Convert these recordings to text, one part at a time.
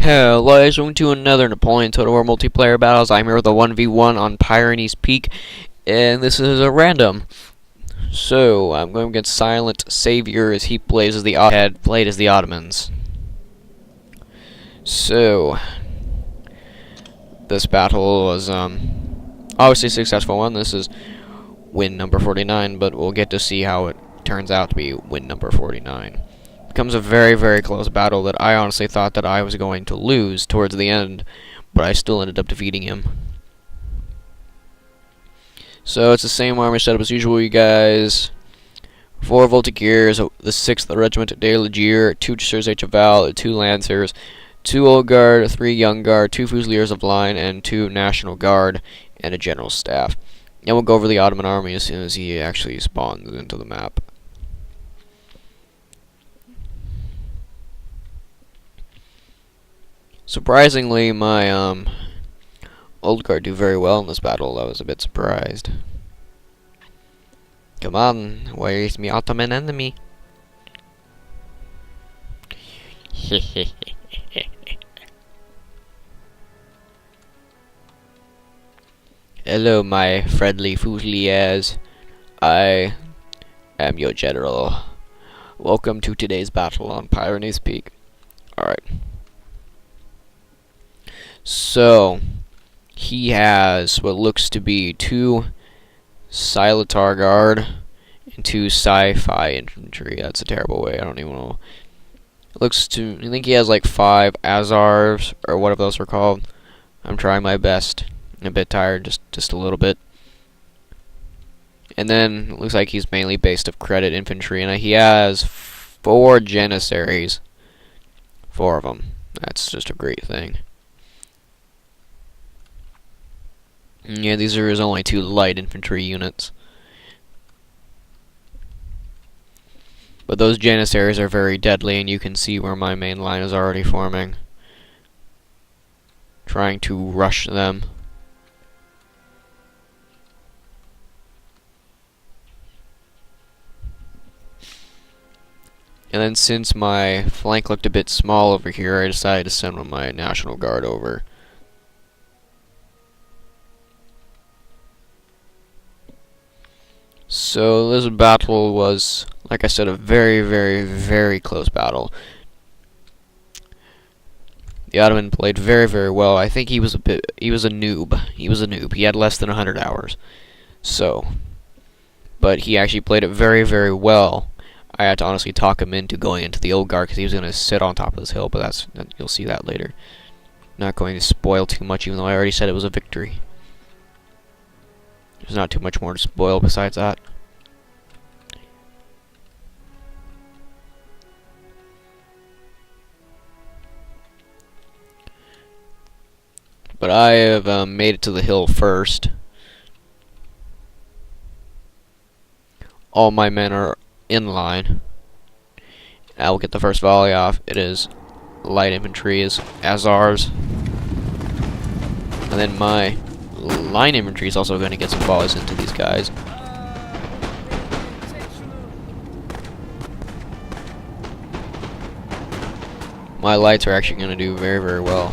Hello, welcome to another Napoleon Total War multiplayer battles. I'm here with a 1v1 on Pyrenees Peak, and this is a random. So, I'm going against Silent Savior as he plays as the Ottomans. So, this battle was obviously a successful one. This is win number 49, but we'll get to see how it turns out to be win number 49. Becomes a very, very close battle that I honestly thought that I was going to lose towards the end, but I still ended up defeating him. So it's the same army setup as usual, you guys. 4 Voltigeurs, the 6th Regiment de Legier, 2 Chasseurs et Cheval, 2 Lancers, 2 Old Guard, 3 Young Guard, 2 Fusiliers of Line, and 2 National Guard, and a General Staff. And we'll go over the Ottoman army as soon as he actually spawns into the map. Surprisingly, my Old Guard do very well in this battle. I was a bit surprised. Come on, where is my Ottoman enemy? Hello, my friendly Fusiliers. I am your general. Welcome to today's battle on Pyrenees Peak. Alright. So, he has what looks to be 2 Silatar Guard and 2 Sci-Fi Infantry. That's a terrible way, I don't even know. I think he has like 5 Azars, or whatever those are called. I'm trying my best. I'm a bit tired, just a little bit. And then, it looks like he's mainly based of Credit Infantry, and he has 4 Janissaries. 4 of them. That's just a great thing. Yeah, these are his only 2 light infantry units. But those Janissaries are very deadly, and you can see where my main line is already forming. Trying to rush them. And then since my flank looked a bit small over here, I decided to send my National Guard over. So this battle was, like I said, a very, very, very close battle. The Ottoman played very, very well. I think he was a noob. He had less than 100 hours. So, but he actually played it very, very well. I had to honestly talk him into going into the Old Guard because he was going to sit on top of this hill, but you'll see that later. Not going to spoil too much, even though I already said it was a victory. There's not too much more to spoil besides that. But I have made it to the hill first. All my men are in line. I will get the first volley off. It is light infantry, is Azars. And then my line infantry is also going to get some volleys into these guys. My lights are actually going to do very, very well.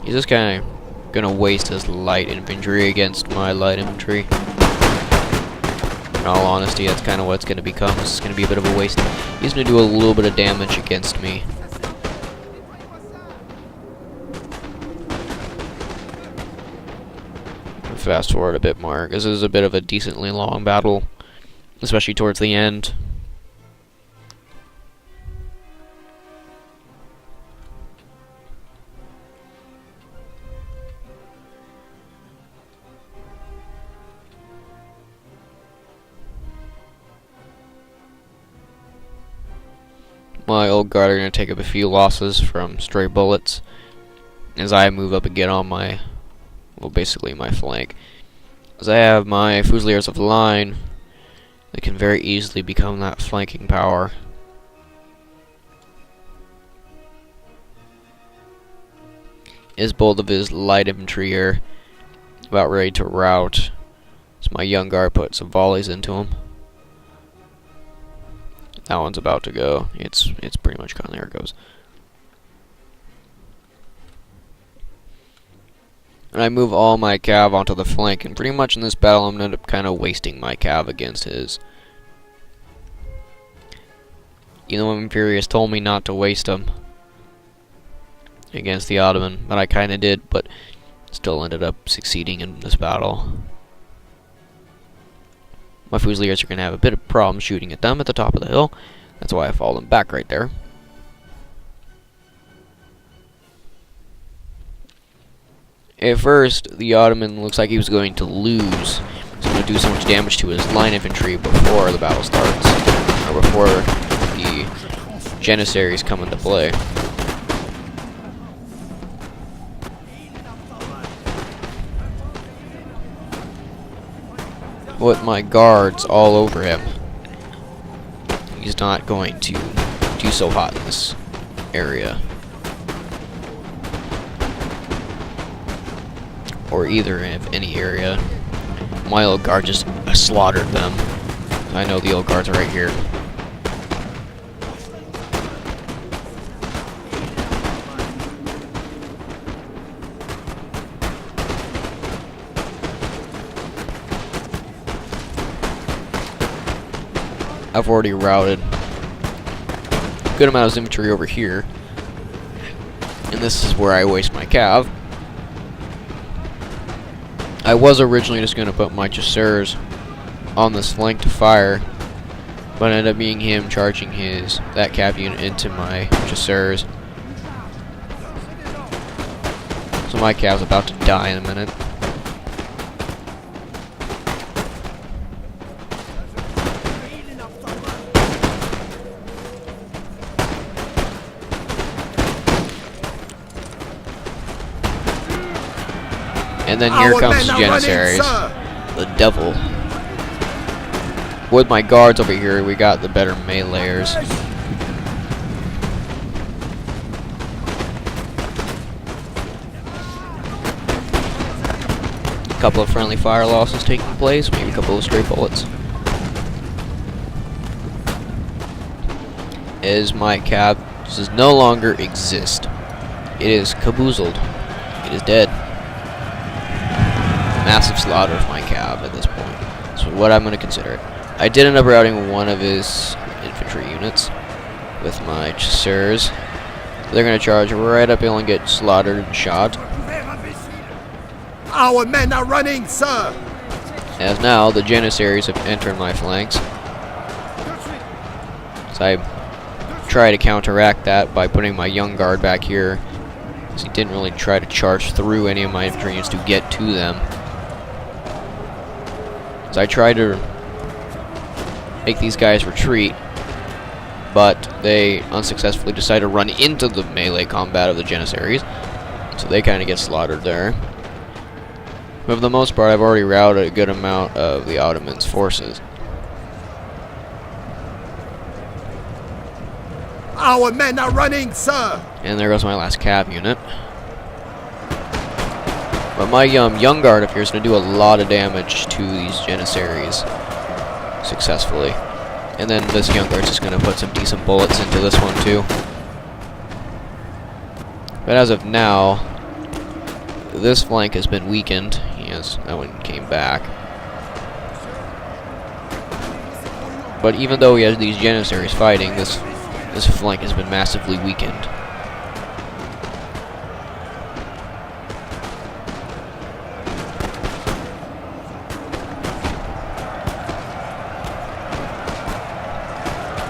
He's just kind of going to waste his light infantry against my light infantry. In all honesty, that's kind of what it's going to become. It's going to be a bit of a waste. He's going to do a little bit of damage against me. Fast forward a bit more, because this is a bit of a decently long battle, especially towards the end. My Old Guard are going to take up a few losses from stray bullets as I move up and get on my, well, basically my flank. As I have my Fusiliers of Line, they can very easily become that flanking power. As both of his light infantry are about ready to rout, so my Young Guard put some volleys into him. That one's about to go. It's pretty much gone. There it goes. And I move all my cav onto the flank, and pretty much in this battle I'm going to end up kind of wasting my cav against his. You know, Imperius told me not to waste them against the Ottoman, but I kind of did, but still ended up succeeding in this battle. My Fusiliers are going to have a bit of problem shooting at them at the top of the hill. That's why I fall them back right there. At first, the Ottoman looks like he was going to lose. He's going to do so much damage to his line infantry before the battle starts, or before the Janissaries come into play. With my guards all over him, he's not going to do so hot in this area. Or either of any area. My old guard just slaughtered them. I know the old guards are right here. I've already routed a good amount of infantry over here. And this is where I waste my cav. I was originally just going to put my chasseurs on this flank to fire, but it ended up being him charging that cav unit into my chasseurs. So my cav's about to die in a minute. And then here comes Janissaries, the devil. With my guards over here, we got the better meleeers. A couple of friendly fire losses taking place, maybe a couple of stray bullets. As my cav does no longer exist. It is caboozled. It is dead. Massive slaughter of my cav at this point. So what I'm going to consider it. I did end up routing one of his infantry units with my chasseurs. They're going to charge right uphill and get slaughtered and shot. Our men are running, sir! As now, the Janissaries have entered my flanks. So I try to counteract that by putting my young guard back here. So he didn't really try to charge through any of my infantry units to get to them. So I tried to make these guys retreat, but they unsuccessfully decide to run into the melee combat of the Janissaries, so they kind of get slaughtered there. But for the most part, I've already routed a good amount of the Ottomans' forces. Our men are running, sir! And there goes my last cav unit. But my young guard up here is going to do a lot of damage to these Janissaries successfully. And then this young guard is just going to put some decent bullets into this one too. But as of now, this flank has been weakened. Yes, that one came back. But even though he has these Janissaries fighting, this flank has been massively weakened.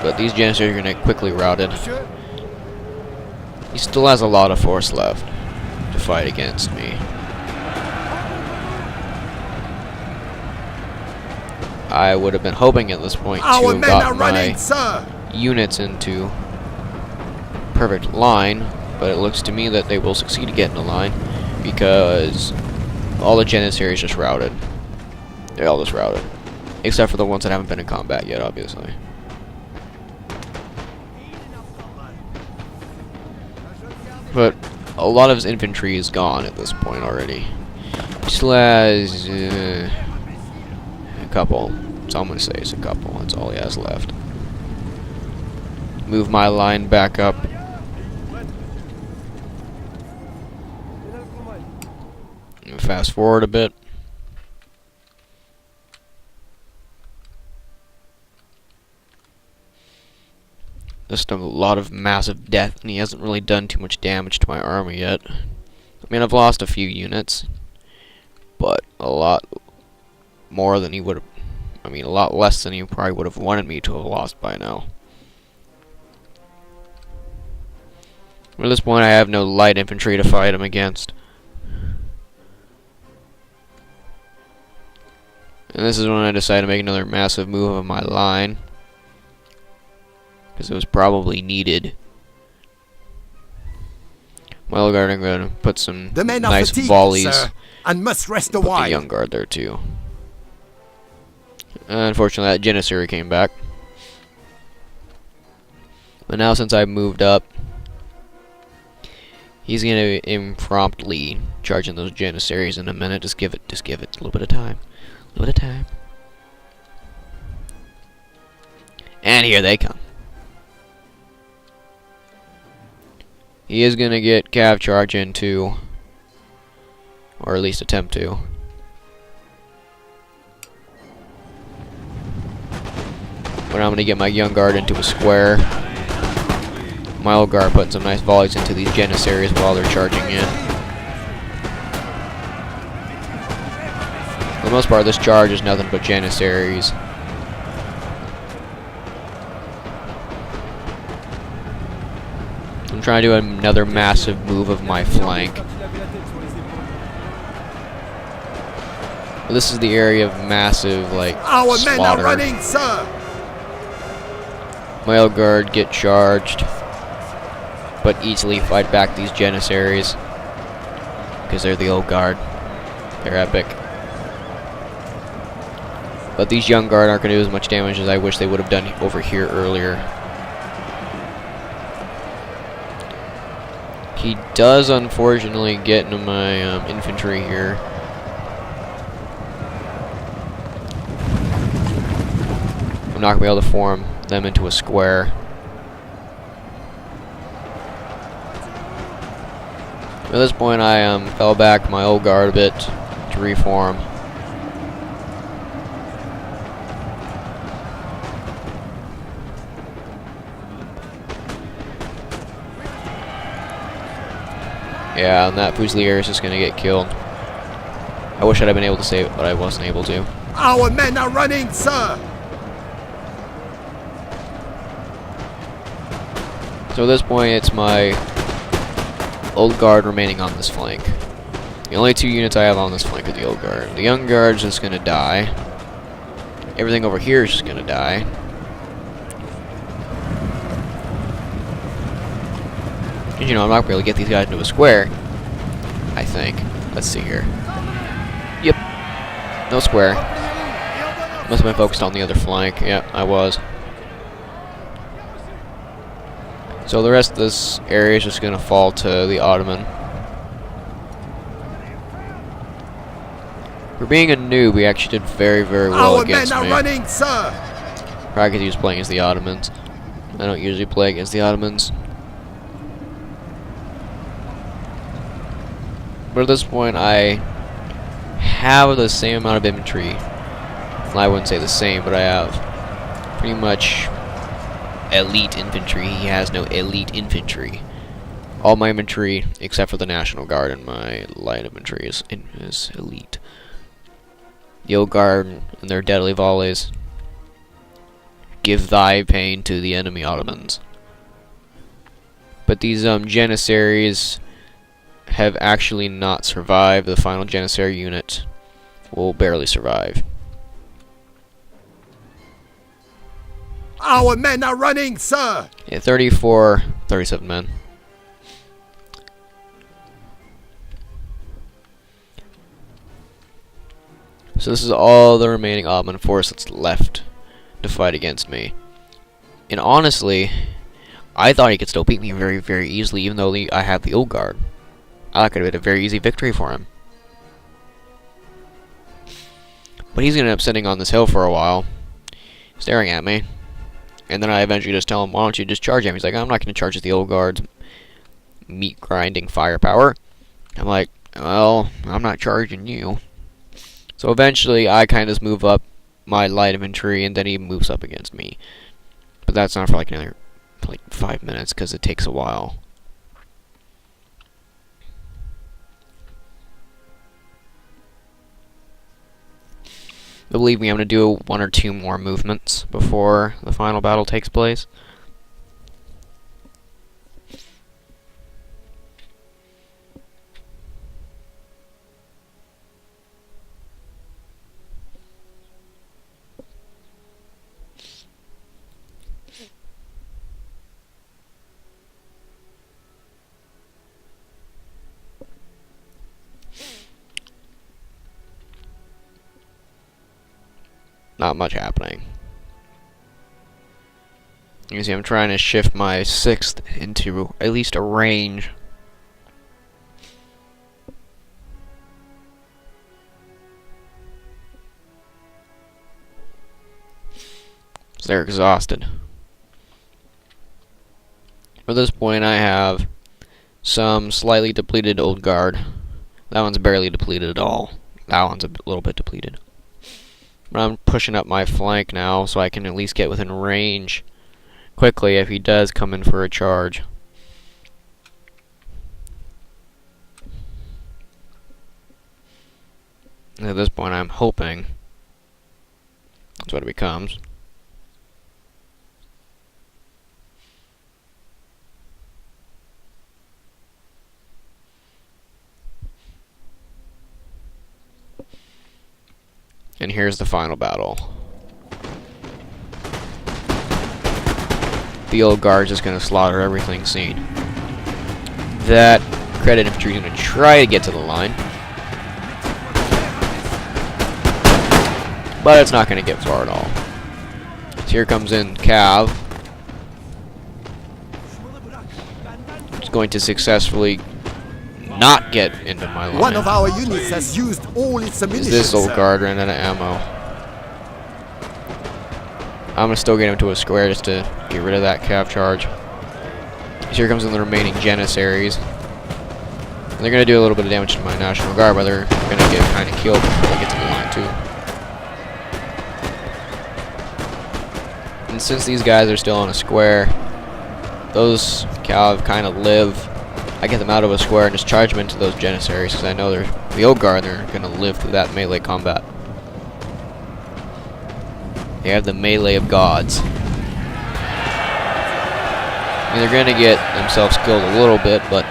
But these Janissaries are going to get quickly routed. He still has a lot of force left to fight against me. I would have been hoping at this point to have got my units into perfect line, but it looks to me that they will succeed to get in a line because all the Janissaries just routed. They're all just routed. Except for the ones that haven't been in combat yet, obviously. But a lot of his infantry is gone at this point already. He still has a couple. So I'm going to say it's a couple. That's all he has left. move my line back up. Fast forward a bit. Just a lot of massive death, and he hasn't really done too much damage to my army yet. I mean, I've lost a few units, but a lot more than he would have. I mean, a lot less than he probably would have wanted me to have lost by now. At this point, I have no light infantry to fight him against. And this is when I decided to make another massive move of my line, because it was probably needed. My old guard, I'm going to put some nice volleys, sir, and must rest a put while. the young guard there too. Unfortunately, that Janissary came back. But now, since I've moved up, he's going to impromptly charge in those Janissaries in a minute. Just give it a little bit of time. A little bit of time. And here they come. He is going to get cav charge in too, or at least attempt to. But I'm going to get my young guard into a square. My old guard putting some nice volleys into these Janissaries while they're charging in. For the most part, this charge is nothing but Janissaries. I'm trying to do another massive move of my flank. This is the area of massive, like, Our slaughter. men are running, sir. My old guard get charged, but easily fight back these Janissaries because they're the old guard. They're epic. But these young guard aren't going to do as much damage as I wish they would have done over here earlier. He does unfortunately get into my infantry here. I'm not going to be able to form them into a square. At this point, I fell back my old guard a bit to reform. Yeah, and that Fusilier is just going to get killed. I wish I'd have been able to save it, but I wasn't able to. Our men are running, sir. So at this point, it's my old guard remaining on this flank. The only two units I have on this flank are the old guard. The young guard's just going to die. Everything over here is just going to die. And, you know, I'm not going to be able to get these guys into a square, I think. Let's see here. Yep. No square. Must have been focused on the other flank. Yep, I was. So the rest of this area is just going to fall to the Ottoman. For being a noob, he actually did very, very well against me. Our men are running, sir. Probably because he was playing as the Ottomans. I don't usually play against the Ottomans. But at this point, I have the same amount of infantry. Well, I wouldn't say the same, but I have pretty much elite infantry. He has no elite infantry. All my infantry, except for the National Guard and my light infantry, is elite. The old guard and their deadly volleys. Give thy pain to the enemy Ottomans. But these Janissaries have actually not survived. The final Janissary unit will barely survive. Our men are running, sir. Yeah, 37 men. So this is all the remaining Ottoman force that's left to fight against me. And honestly, I thought he could still beat me very, very easily, even though I have the old guard. I thought it could have been a very easy victory for him. But he's going to end up sitting on this hill for a while, staring at me. And then I eventually just tell him, why don't you just charge him? He's like, I'm not going to charge the old guard's meat grinding firepower. I'm like, well, I'm not charging you. So eventually I kind of move up my light infantry, and then he moves up against me. But that's not for like another 5 minutes, because it takes a while. Believe me, I'm going to do 1 or 2 more movements before the final battle takes place. Not much happening. You can see I'm trying to shift my 6th into at least a range. So they're exhausted. At this point I have some slightly depleted old guard. That one's barely depleted at all. That one's a little bit depleted. But I'm pushing up my flank now so I can at least get within range quickly if he does come in for a charge. And at this point I'm hoping that's what it becomes. And here's the final battle. The old guard's just going to slaughter everything seen. That credit infantry is going to try to get to the line, but it's not going to get far at all. So here comes in Cav. It's going to successfully not get into my line. One of our units has used all its ammunition. This old sir. guard ran out of ammo. I'm gonna still get him to a square just to get rid of that cav charge. Here comes in the remaining Janissaries. They're gonna do a little bit of damage to my National Guard, but they're gonna get kind of killed before they get to the line too. And since these guys are still on a square, those cav kind of live. I get them out of a square and just charge them into those Janissaries because I know they're the old guard. They're gonna live through that melee combat. They have the melee of gods. I mean, they're gonna get themselves killed a little bit, but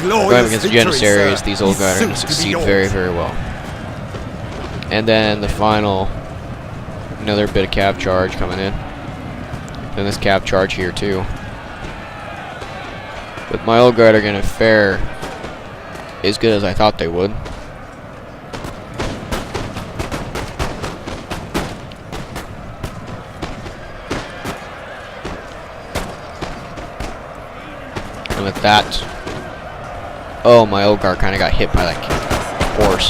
going against the Janissaries, these old guys are gonna succeed very, very well. And then the final, another bit of cav charge coming in. Then this cav charge here too. But my old guard are going to fare as good as I thought they would. And with that, oh, my old guard kind of got hit by that horse.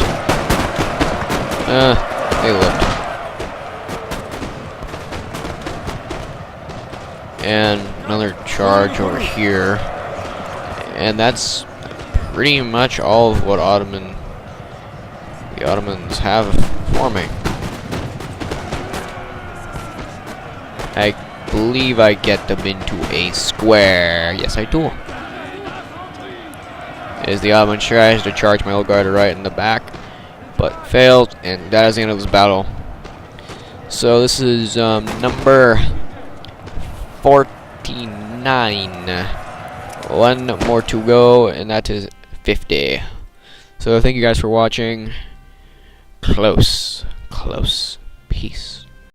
They lived. And another charge over here. And that's pretty much all of what the Ottomans have for me. I believe I get them into a square. Yes, I do. As the Ottoman tries to charge my old guard right in the back, but failed, and that is the end of this battle. So this is number 49. One more to go, and that is 50. So thank you guys for watching. Close. Peace.